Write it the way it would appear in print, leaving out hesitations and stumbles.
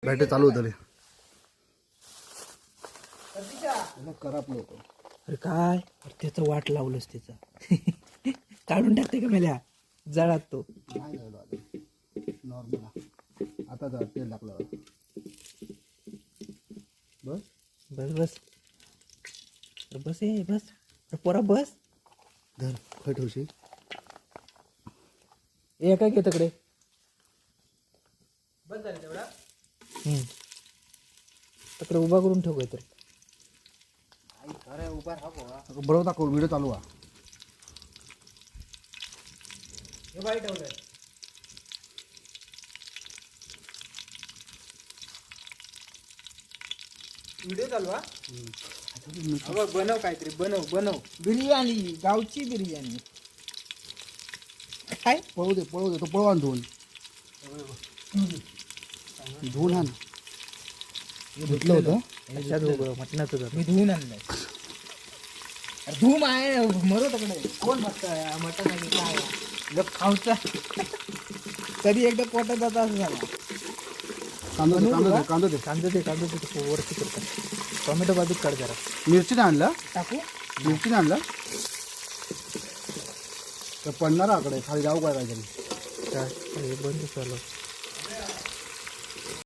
Battery चालू होतं रे खराब होतो. अरे काय त्याचं वाट लावलंस त्याचा काढून टाकते का मेल्या जळात तो नॉर्मल आता जरा तेल टाकलं बस बस बस अरे बस ये बस अरे पोरा बस धर खय ठेवशी ए काय घे तकडे बंद झालं तेवढा. तकडे उभा करून ठेव काहीतरी अरे उभा राहा बुवा. बरोबर दाखव व्हिडिओ चालू आहे. हे बाई ठेवलंय. व्हिडिओ चालू हा. अबे बनव काहीतरी बनव बिर्याणी गावची बिर्याणी काय पळू दे तो पळवा ना धुवून धुवून आण धुतलं होतं मटणाचं मी धुवून आणलंय. अरे धुवून आहे मरो तकडे कोण बघताय मटण आहे की काय आहे? गप खाऊचा कधी एकदा पोटात जाता असं झाला कांदा दे कांदा ते वरती करतात टोमॅटो बाजूक काढ जरा मिरची नाही आणलं टाकू मिरची नाही आणलं तर पडणार आकडे खाली जाऊ काय काहीतरी काय हे बंद चालू